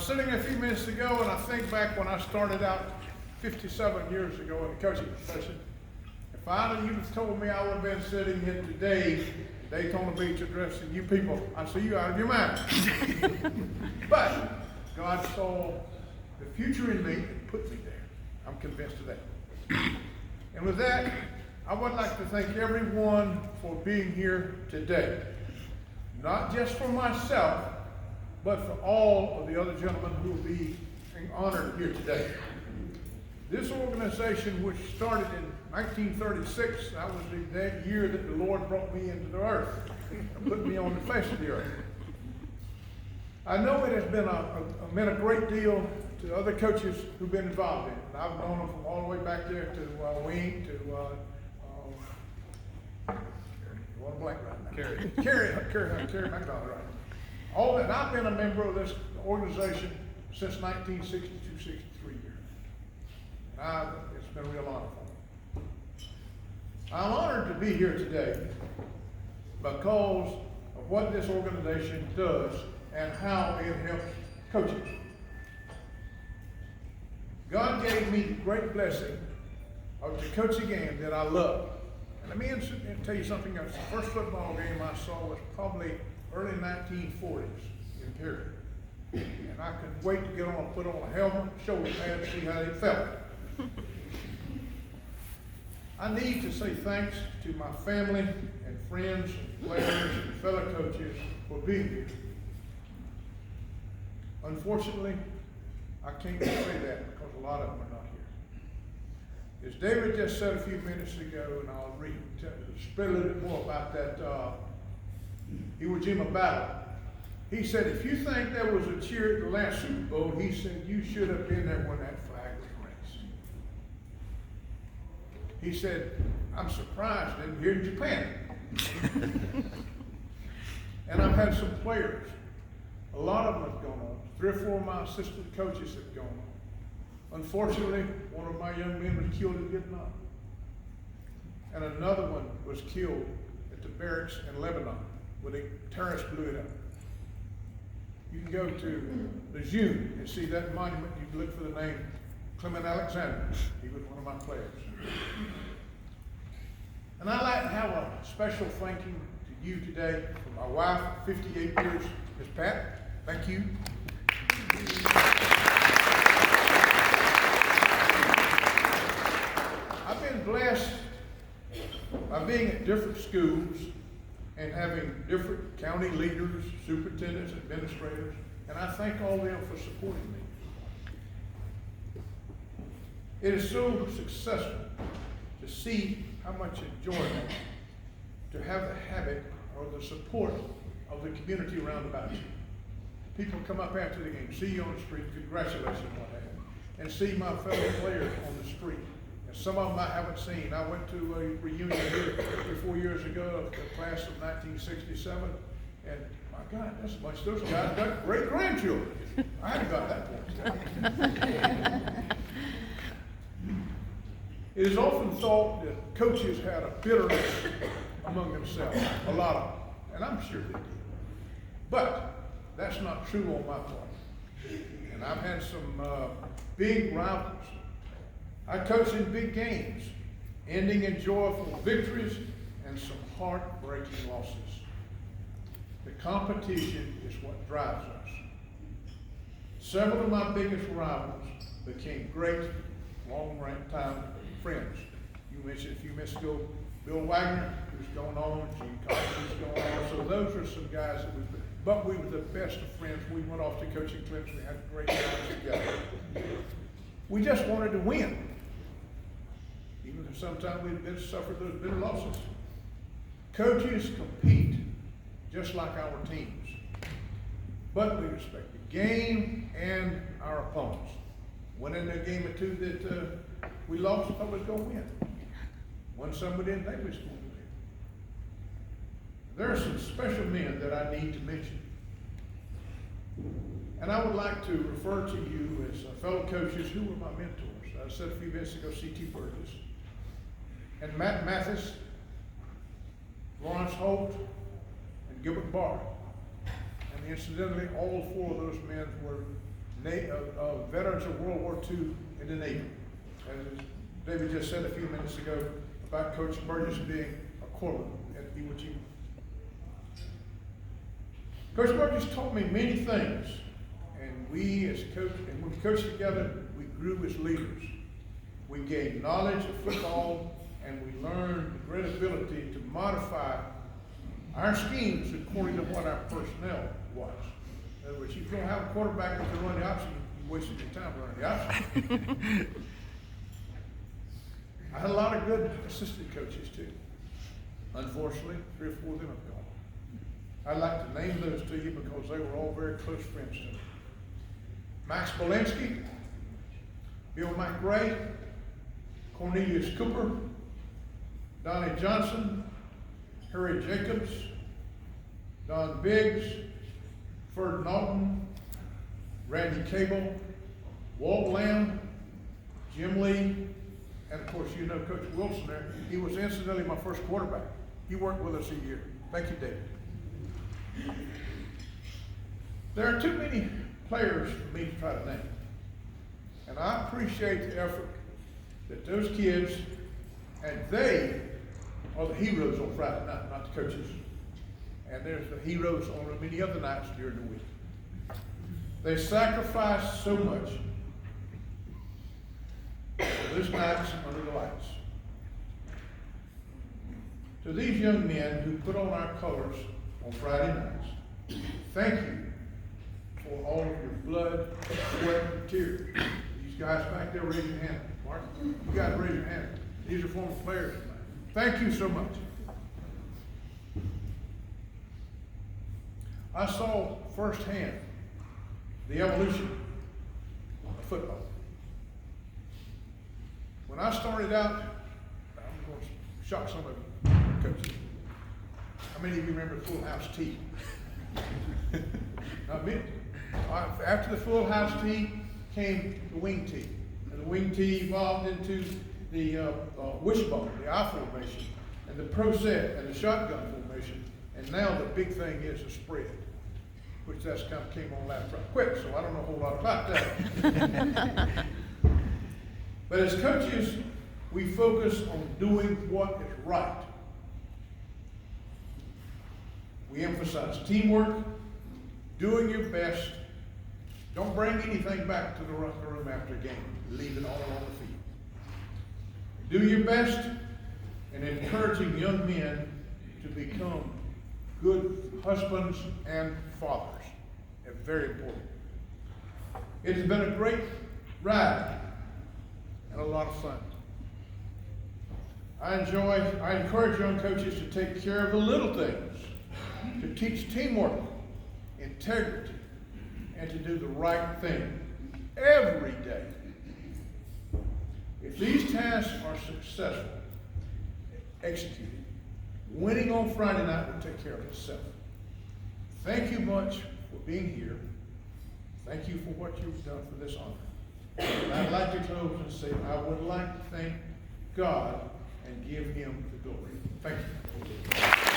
was sitting a few minutes ago, and I think back when I started out 57 years ago in the coaching profession. If you'd have told me I would have been sitting here today, Daytona Beach, addressing you people, I'd say you out of your mind. But God saw the future in me and put me there. I'm convinced of that. And with that, I would like to thank everyone for being here today. Not just for myself, but for all of the other gentlemen who will be honored here today. This organization, which started in 1936, that was the year that the Lord brought me into the earth and put me on the face of the earth. I know it has been meant a great deal to other coaches who've been involved in it. And I've known them from all the way back there to Wing, to Kerry McDonald, right? All that. And I've been a member of this organization since 1962, 63 years. And it's been a real honor for me. I'm honored to be here today because of what this organization does and how it helps coaches. God gave me the great blessing of to coach a game that I love. And let me tell you something else. The first football game I saw was probably early 1940s in Perry. And I couldn't wait to put on a helmet, shoulder pad, and see how it felt. I need to say thanks to my family and friends and players and fellow coaches for being here. Unfortunately, I can't say that because a lot of them are not here. As David just said a few minutes ago, and I'll spread a little bit more about that Iwo Jima battle. He said, if you think there was a cheer at the last Super Bowl, he said, you should have been there when that flag was raised. He said, I'm surprised that here in Japan. And I've had some players. A lot of them have gone on. 3 or 4 of my assistant coaches have gone on. Unfortunately, one of my young men was killed in Vietnam. And another one was killed at the barracks in Lebanon where the terrorists blew it up. You can go to Lejeune and see that monument. You can look for the name Clement Alexander. He was one of my players. And I'd like to have a special thank you to you today for my wife, 58 years, Miss Pat. Thank you. I've been blessed by being at different schools and having different county leaders, superintendents, administrators, and I thank all of them for supporting me. It is so successful to see how much enjoyment, to have the habit or the support of the community around about you. People come up after the game, see you on the street, congratulations, what have you, and see my fellow players on the street. And some of them I haven't seen. I went to a reunion here 3 or 4 years ago of the class of 1967, and my God, that's a bunch of those guys got great grandchildren. I haven't got that point. It is often thought that coaches had a bitterness among themselves, a lot of them, and I'm sure they did. But that's not true on my part. And I've had some big rivals. I coached in big games, ending in joyful victories and some heartbreaking losses. The competition is what drives us. Several of my biggest rivals became great long-time friends. You mentioned a few minutes ago, Bill Wagner, who's going on, Gene Cox, who's going on. So those are some guys that but we were the best of friends. We went off to coaching clinics. We had great times together. We just wanted to win. Even if sometimes we've suffered those bitter losses. Coaches compete just like our teams. But we respect the game and our opponents. Winning a game or two that we lost, I was going to win. Won some we didn't think we was going to win. There are some special men that I need to mention. And I would like to refer to you as fellow coaches who were my mentors. I said a few minutes ago, C.T. Burgess. And Matt Mathis, Lawrence Holt, and Gilbert Barr. And incidentally, all 4 of those men were veterans of World War II in the Navy. As David just said a few minutes ago about Coach Burgess being a corpsman at Iwo Jima. Coach Burgess taught me many things, and we as coach, and when we coached together, we grew as leaders. We gained knowledge of football, and we learned the great ability to modify our schemes according to what our personnel was. In other words, if you don't have a quarterback that can run the option, you wasted your time running the option. I had a lot of good assistant coaches too. Unfortunately, 3 or 4 of them have gone. I'd like to name those to you because they were all very close friends to me. Max Bolinski, Bill McRae, Cornelius Cooper, Donnie Johnson, Harry Jacobs, Don Biggs, Ferd Naughton, Randy Cable, Walt Lamb, Jim Lee, and of course you know Coach Wilson there. He was incidentally my first quarterback. He worked with us a year. Thank you, David. There are too many players for me to try to name. And I appreciate the effort that those kids, and they are the heroes on Friday night, not the coaches. And there's the heroes on many other nights during the week. They sacrifice so much for this night under the lights. To these young men who put on our colors on Friday nights, thank you for all of your blood, sweat, and tears. These guys back there, raise your hand. Mark, you guys raise your hand. These are former players. Thank you so much. I saw firsthand the evolution of football. When I started out, I'm going to shock some of you coaches. How many of you remember Full House Tea? Not many. After the Full House Tea came the wing tee. And the wing tee evolved into the wishbone, the I formation, and the pro set, and the shotgun formation. And now the big thing is the spread, which that's kind of came on last right quick, so I don't know a whole lot about that. But as coaches, we focus on doing what is right. We emphasize teamwork, doing your best. Don't bring anything back to the room after a game. Leave it all on the field. Do your best in encouraging young men to become good husbands and fathers. It's very important. It has been a great ride and a lot of fun. I encourage young coaches to take care of the little things, to teach teamwork, integrity, and to do the right thing every day. If these tasks are successful, executed, winning on Friday night will take care of itself. Thank you much for being here. Thank you for what you've done for this honor. And I'd like to close and say I would like to thank God and give him the glory. Thank you.